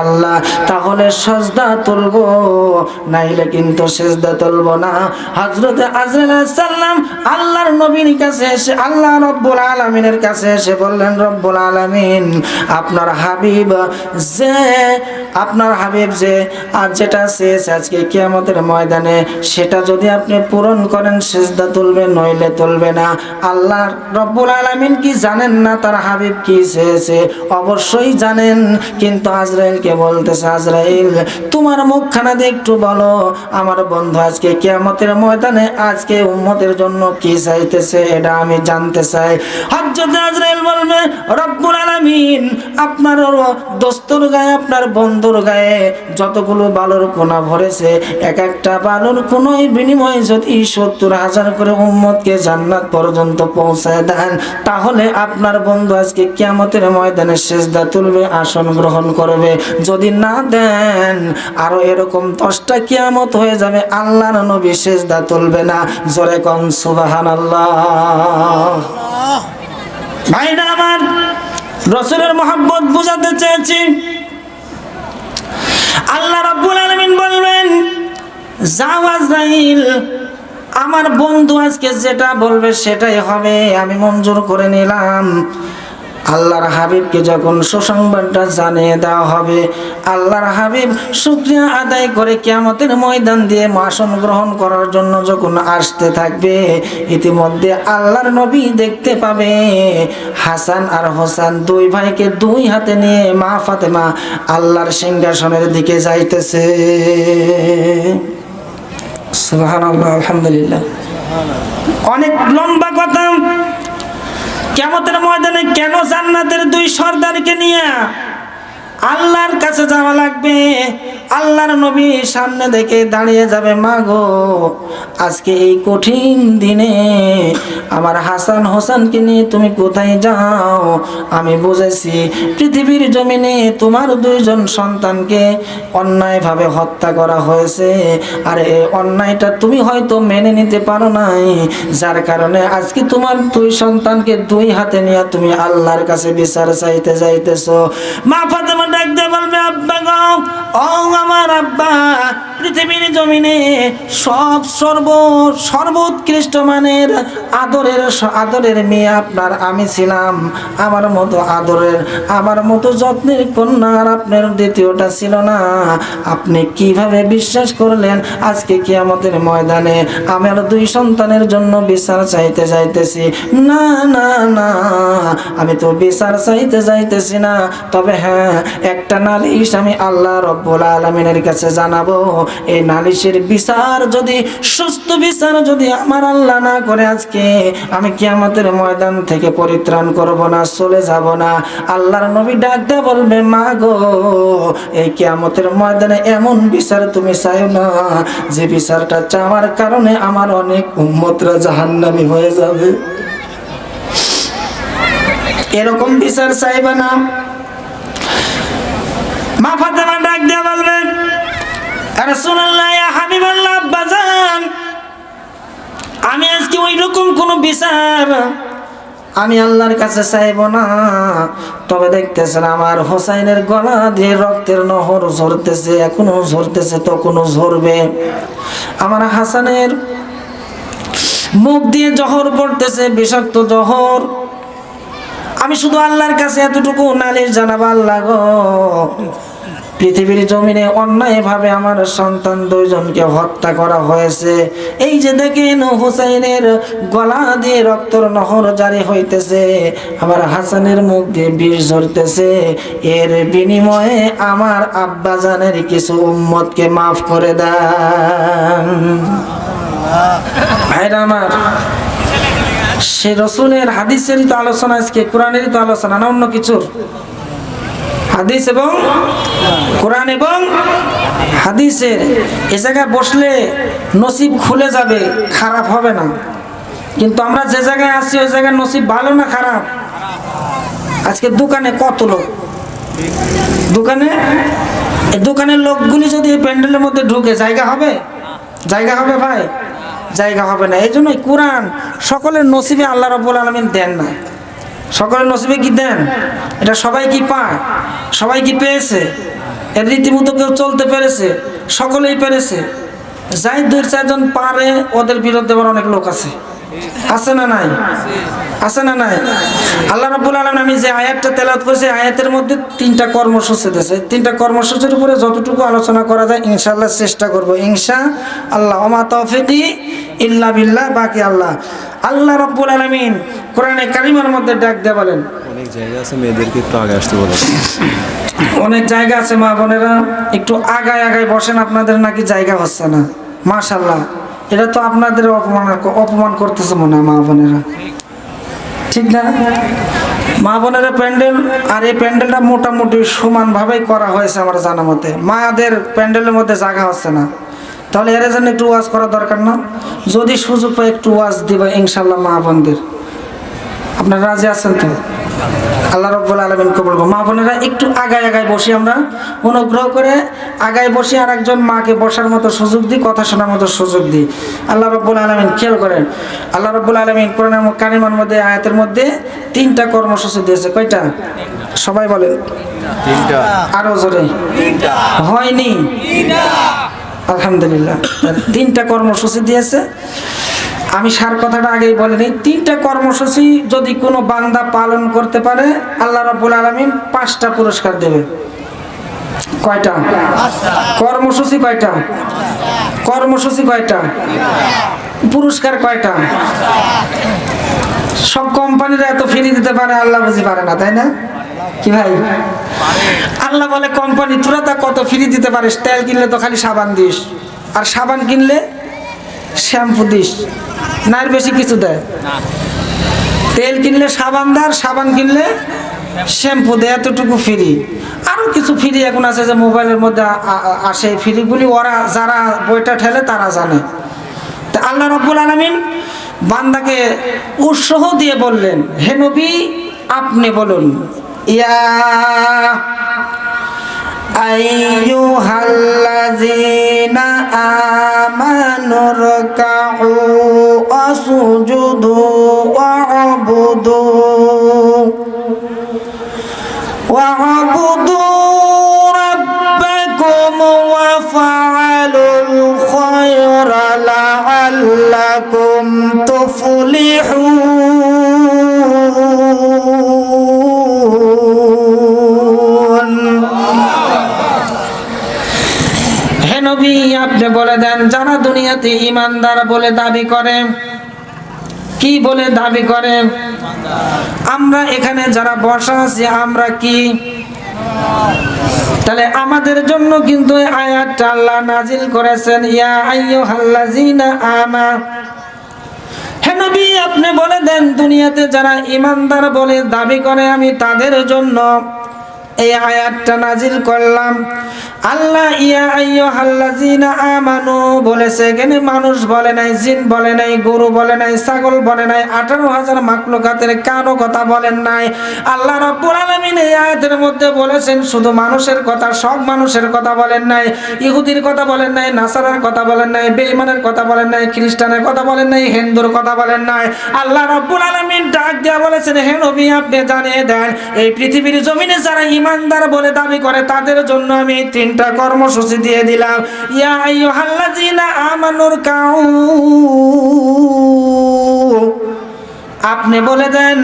আল্লাহ, তাহলে সিজদা তুলবো, নাইলে কিন্তু সিজদা তুলবো না। হযরত আজরাইল আলাইহিস সালাম আল্লাহর নবীর কাছে এসে আল্লাহ রাব্বুল আলামিনের কাছে এসে বললেন, রব্বুল আলামিন, আপনার হাবিব যে আজ যেটা চেয়েছে আজকে কিয়ামতের ময়দানে, সেটা যদি আপনি পূরণ করেন সিজদা তুলবে, নইলে তুলবে না। আল্লাহ রব্বুল আলামিন কি জানেন না তার হাবিব কি চেয়েছে? অবশ্যই জানেন, কিন্তু আজরাইলকে বলতেছে, আজরাইল তোমার মুখখানা দিয়ে একটু বলো, আমার বন্ধু আজকে কিয়ামতের ময়দানে আজকে উম্মতের জন্য কি চাইতেছে, এটা আমি জানতে চাই। হযরত আজরাইল বলবে, রব্বুল আলামিন, আপনার দোস্তর গায়ে, আপনার বন্ধুর গায়ে যতগুলো বালুর কোনা ভরেছে, এক একটা বালুর কোনার বিনিময়ে যদি 70,000 করে উম্মতকে জান্নাত পর্যন্ত পৌঁছায় দেন, তাহলে আপনার বন্ধু আজকে কিয়ামতের ময়দানে সিজদা তুলবে, আসন গ্রহণ করবে। যদি না দেন, আরো এরকম 10টা কিয়ামত হয়ে যাবে, আল্লাহর নবী সিজদা তুলবে না। জোরে কোন সুবহানাল্লাহ। ভাইরা আমার, রাসূলের মহব্বত বুঝাতে চেয়েছি। আল্লাহ রাব্বুল আলামিন বলবেন, যাও আজরাইল, আমার বন্ধু আজকে যেটা বলবে সেটাই হবে, আমি মঞ্জুর করে নিলাম। আল্লাহর হাবিবকে যখন সুসংবাদটা জানিয়ে দেওয়া হবে, আল্লাহর হাবিব শুকরিয়া আদায় করে কিয়ামতের ময়দান দিয়ে আসন গ্রহণ করার জন্য যখন আসতে থাকবে, ইতিমধ্যে আল্লাহর নবী দেখতে পাবে হাসান আর হোসেন দুই ভাইকে দুই হাতে নিয়ে মা ফাতেমা আল্লাহর সিংহাসনের দিকে যাইতেছে। সুবহানাল্লাহ, আলহামদুলিল্লাহ। অনেক লম্বা কথা। কিয়ামতের ময়দানে কেন জান্নাতের দুই সর্দারকে নিয়ে আল্লাহর কাছে যাওয়া লাগবে? আল্লাহর নবী সামনে দেখে দাঁড়িয়ে যাবে, মা গো, আজকে এই কঠিন দিনে আমার হাসান হোসেনকে নিয়ে তুমি কোথায় যাও? আমি বুঝেছি পৃথিবীর জমিনে তোমার দুইজন সন্তানকে অন্যায়ভাবে হত্যা করা হয়েছে, আর এই অন্যায়টা তুমি হয়তো মেনে নিতে পারো নাই, যার কারণে আজকে তোমার দুই সন্তানকে দুই হাতে নিয়ে তুমি আল্লাহর কাছে বিচার চাইতে যাইতেছো। মা ফাতেমা ডাক দিয়ে বলবে, আব্বা গো, ও আমার আব্বা, পৃথিবীর জমিনে সর্বোৎকৃষ্ট মানের আদরের মেয়ে আপনার আমি ছিলাম, আমার মতো আদরের, আমার মতো যত্নের কন্যা আর আপনার দ্বিতীয়টা ছিল না। আপনি কিভাবে বিশ্বাস করলেন আজকে কিয়ামতের ময়দানে আমার দুই সন্তানের জন্য বিচার চাইতে যাইতেছি? না না না, আমি তো বিচার চাইতে যাইতেছি না, তবে হ্যাঁ, একটা নালিশ আমি আল্লাহ রাব্বুল আলামিনের কাছে জানাবো। এই নালিশের বিচার যদি, সুস্থ বিচার যদি আমার আল্লাহ না করে, আজকে আমি কিয়ামতের ময়দান থেকে পরিত্রাণ করব না, চলে যাব না। আল্লাহর নবী ডাক দিয়ে বলবে, মা গো, এই কিয়ামতের ময়দানে এমন বিচার তুমি চাইও না যে বিচারটা চাওয়ার কারণে আমার অনেক উম্মতরা জাহান্নামী হয়ে যাবে। এরকম বিচার চাইবা না। মা ফাতেমা ডাক দিয়ে বলবেন, রাসূলুল্লাহ, ইয়া হাবিবাল্লাহ, আব্বাজান, আমি আজকে ওই রকম কোন বিচার আমি আল্লাহর কাছে চাইব না। তবে দেখতেছেন আমার হোসাইনের গলা দিয়ে রক্তের নহর ঝরতেছে, এখনো ঝরতেছে, তখনও ঝরবে। আমার হাসানের মুখ দিয়ে জহর পড়তেছে, বিষাক্ত জহর। আমি শুধু আল্লাহর কাছে এতটুকু নালিশ জানাবো, আল্লাহ গো, পৃথিবীর জমিনে অন্যায়ভাবে আমার সন্তান দুইজনকে হত্যা করা হয়েছে। এই যে দেখেন হুসাইনের গলা দিয়ে রক্তের নহর জারি হইতেছে, আমার হাসানের মুখ দিয়ে বিষ ঝরতেছে, এর বিনিময়ে আমার আব্বাজানের কিছু উম্মতকে মাফ করে দেন। ভাইরা আমার, সে রসুলের হাদিসেরই তো আলোচনা, আজকে কোরআনেরই তো আলোচনা না, অন্য কিছুর? হাদিস এবং কোরআন এবং হাদিসের এ জায়গায় বসলে নসিব খুলে যাবে, খারাপ হবে না। কিন্তু আমরা যে জায়গায় আছি ওই জায়গায় নসিব ভালো না খারাপ? আজকে দোকানে কত লোক, দোকানের লোকগুলি যদি এই প্যান্ডেলের মধ্যে ঢুকে, জায়গা হবে? জায়গা হবে ভাই? জায়গা হবে না। এই জন্যই কোরআন সকলের নসিবে আল্লাহ রাব্বুল আলামিন দেন না। সকলের নসিবে কি দেন? এটা সবাই কি পায়? সবাই কি পেয়েছে? এর রীতিমতো কেউ চলতে পেরেছে? সকলেই পেরেছে। যাই 2-4 জন পারে, ওদের বিরুদ্ধে আবার অনেক লোক আছে। আছে না নাই? আছে না নাই? আল্লাহ রাব্বুল আলামিন আমি যে আয়াতটা তেলাওয়াত করেছি, আয়াতের মধ্যে 3টা কর্মসূচি দিয়েছে। 3টা কর্মসূচির উপরে যতটুকু আলোচনা করা যায় ইনশাআল্লাহ চেষ্টা করব। ইনশাআল্লাহ ওয়া মা তাওফিকি ইল্লা বিল্লাহ। বাকি আল্লাহ। আল্লাহ রাব্বুল আলামিন কোরআনে কারিমের মধ্যে ডাক দিয়ে বলেন, অনেক জায়গা আছে মেয়েদেরকে একটু আগে আসতে বলে। অনেক জায়গা আছে মা বোনেরা, একটু আগায় আগায় বসেন। আপনাদের নাকি জায়গা হচ্ছে না। মাশাআল্লাহ, এটা তো আপনাদের অপমান করতেছে মনে হয় মা বোনেরা, ঠিক না? মা বোনেরা প্যান্ডেল, আর এই প্যান্ডেলটা মোটামুটি সমানভাবেই করা হয়েছে আমার জানা মতে। মাদের প্যান্ডেলের মধ্যে জায়গা হচ্ছে না, তাহলে এর জন্য একটু ওয়াজ করা দরকার না? যদি সুযোগ পাই একটু ওয়াজ দিবা ইনশাআল্লাহ মা বোনদের। আপনারা রাজি আছেন তো? আল্লাহ রাব্বুল আলামিন কবুল করুন। মা বোনেরা একটু আগায় আগায় বসি, আমরা অনুগ্রহ করে আগায় বসি, আর একজন মাকে বসার মতো সুযোগ দিই, কথা শোনার মতো সুযোগ দিই। আল্লাহ রাব্বুল আলামিন খেয়াল করেন, আল্লাহ রাব্বুল আলামিন কোরআনের কারিমের মধ্যে আয়াতের মধ্যে 3টা কর্মসূচি দিয়েছে। কয়টা? সবাই বলেন। 3টা। আরো জোরে। 3টা। হয়নি? 3টা। আলহামদুলিল্লাহ, 3টা কর্মসূচি দিয়েছে। আমি সার কথাটা আগেই বলিনি। 3টা কর্মসূচি যদি কোনো বান্দা পালন করতে পারে, আল্লাহ রাব্বুল আলামিন 5টা পুরস্কার দেবে। কয়টা? কর্মসূচি কয়টা? কর্মসূচি কয়টা? পুরস্কার কয়টা? সব কোম্পানিরা এত ফ্রি দিতে পারে, আল্লাহ বুঝি পারে না, তাই না? কি ভাই? আল্লাহ বলে কোম্পানি তোরা তা কত ফ্রি দিতে পারিস? তেল কিনলে তো খালি সাবান দিস, আর সাবান কিনলে শ্যাম্পু দিস, না এর বেশি কিছু দেয়? তেল কিনলে সাবান দেয়, সাবান কিনলে শ্যাম্পু দেয়, এতটুকু ফ্রি। আরও কিছু ফ্রি এখন আছে যে মোবাইলের মধ্যে আসে, ফ্রিগুলি ওরা যারা বইটা ঠেলে তারা জানে। তা আল্লাহ রাব্বুল আলামিন বান্দাকে উৎসাহ দিয়ে বললেন, হে নবী আপনি বলুন, ইয়া আইয়ুহাল্লাযীনা আমানু রকাউ ওয়াসজুদু ওয়া'বুদু রাব্বাকুম ওয়াফআলুল খায়রা লাআল্লাকুম তুফলিহুন। হে নবী আপনি বলে দেন, যারা দুনিয়াতে ঈমানদার বলে দাবি করে, কি বলে দাবি করে? আমরা এখানে যারা বসা আছি আমরা কি? তাহলে আমাদের জন্য কিন্তু এই আয়াতটা আল্লাহ নাজিল করেছেন, ইয়া আইয়ুহাল্লাযীনা আমানু। হে নবী আপনি বলে দেন, দুনিয়াতে যারা ঈমানদার বলে দাবি করে আমি তাদের জন্য এই আয়াতটা নাজিল করলাম। আল্লাহ ইয়া আইয়ুহাল্লাযীনা আমানু বলেছে, এখানে মানুষ বলে নাই, জিন বলে নাই, গরু বলে নাই, ছাগল বলে নাই, 18,000 মাখলুকাতের কারো কথা বলেন নাই। আল্লাহ রাব্বুল আলামিন এই আয়াতের মধ্যে বলেছেন শুধু মানুষের কথা, সব মানুষের কথা বলেন নাই। ইহুদির কথা বলেন নাই, নাসারার কথা বলেন নাই, বেঈমানের কথা বলেন নাই, খ্রিস্টানের কথা বলেন নাই, হিন্দুর কথা বলেন নাই। আল্লাহ রাব্বুল আলামিন ডাক দিয়া বলেছেন, হে নবী আপনি জানিয়ে দেন, এই পৃথিবীর জমিনে যারা ঈমানদার বলে দাবি করে তাদের জন্য আমি 3টা কর্মসূচি দিয়ে দিলাম। ইয়া আইয়ুহাল্লাযীনা আমানুর কাউ, আপনি বলে দেন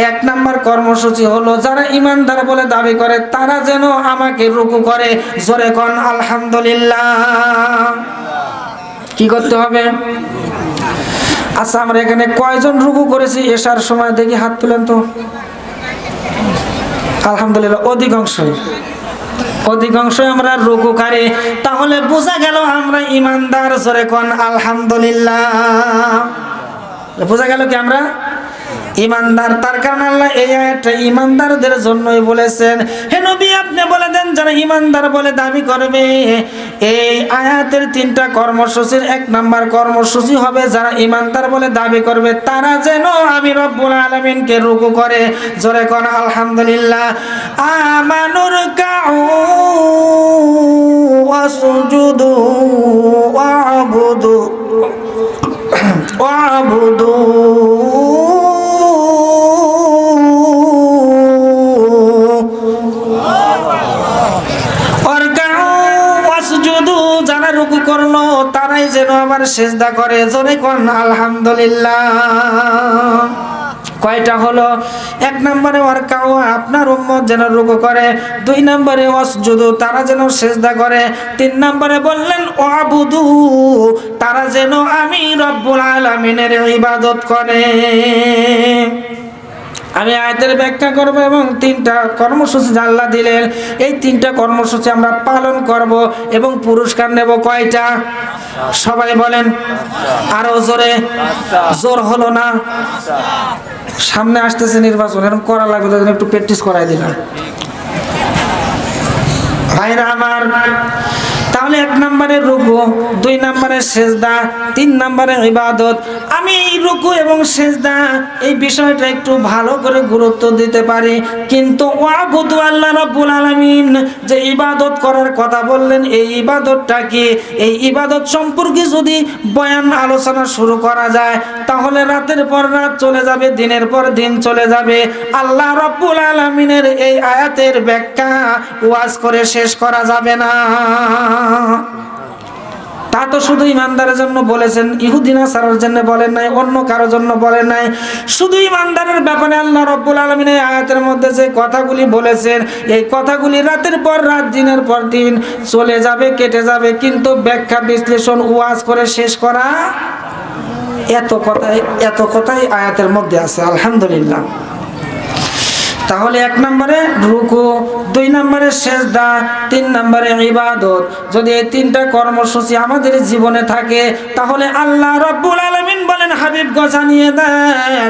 1 নাম্বার কর্মসূচি হলো যারা ঈমানদার বলে দাবি করে তারা যেন আমাকে রুকু করে। জোরে কোন আলহামদুলিল্লাহ। কি করতে হবে? আচ্ছা আমরা এখানে কয়জন রুকু করেছি এশার সময়? দেখি হাত তুলেন তো। আলহামদুলিল্লাহ, অধিকাংশই আমরা রুকুকারী। তাহলে বোঝা গেল আমরা ঈমানদার। জোরে কোন আলহামদুলিল্লাহ। বোঝা গেল কি আমরা ঈমানদার। তার কারণ আল্লাহ এই আয়াতটা ঈমানদারদের জন্যই বলেছেন। হে নবী আপনি বলে দেন যারা ঈমানদার বলে দাবি করবে, এই আয়াতের 3টা কর্মসূচির 1 নাম্বার কর্মসূচি হবে যারা ঈমানদার বলে দাবি করবে তারা যেন আমি রব্বুল আলামিনকে রুকু করে। জোরে কোন আলহামদুলিল্লাহ। আমানুর কাউ ওয়াসজুদু ওয়া'বুদু করলো তারাই যেন আবার সিজদা করে। জোরে কোন আলহামদুলিল্লাহ। কয়টা হলো? এক নম্বরে ওয়ারকাউ, আপনার উম্মত যেন রুকু করে। দুই নম্বরে ওয়াসজুদু, তারা যেন সিজদা করে। তিন নম্বরে বললেন ওয়াবুদু, তারা যেন আমি রব্বুল আলামিনের ইবাদত করে। আমি আয়াতের ব্যাখ্যা করব এবং তিনটা কর্মসূচি আল্লাহ দিলেন, এই তিনটা কর্মসূচি আমরা পালন করব এবং পুরস্কার নেব। কয়টা? সবাই বলেন আরো জোরে। জোর হলো না। সামনে আসতেছে নির্বাচন, এরকম করা লাগবে, তাদের একটু প্র্যাকটিস করাই দিলাম। ভাইরা আমার, তাহলে এক নম্বরে রুকু, দুই নম্বরে সেজদা, তিন নম্বরে ইবাদত। আমি এই রুকু এবং সেজদা এই বিষয়টা একটু ভালো করে গুরুত্ব দিতে পারি, কিন্তু ওয়াবুদু, আল্লাহ রাব্বুল আলামিন যে ইবাদত করার কথা বললেন, এই ইবাদতটা কি? এই ইবাদত সম্পর্কে যদি বয়ান আলোচনা শুরু করা যায় তাহলে রাতের পর রাত চলে যাবে, দিনের পর দিন চলে যাবে। আল্লাহ রাব্বুল আলামিনের এই আয়াতের ব্যাখ্যা ওয়াজ করে শেষ করা যাবে না। তা তো শুধু ইমানদারের জন্য বলেছেন, ইহুদি নাসারার জন্য বলেন নাই, অন্য কারোর জন্য বলেন নাই। শুধু ইমানদারের ব্যাপারে আল্লাহ রাব্বুল আলামিন এই আয়াতের মধ্যে যে কথাগুলি বলেছেন, এই কথাগুলি রাতের পর রাত, দিনের পর দিন চলে যাবে, কেটে যাবে, কিন্তু ব্যাখ্যা বিশ্লেষণ ওয়াজ করে শেষ করা, এত কথাই আয়াতের মধ্যে আছে। আলহামদুলিল্লাহ। তাহলে এক নম্বরে রুকু, দুই নম্বরে সেজদা, তিন নম্বরে ইবাদত। যদি এই তিনটা কর্মসূচি আমাদের জীবনে থাকে তাহলে আল্লাহ রাব্বুল আলামিন বলেন, হাবিব গো জানিয়ে দেন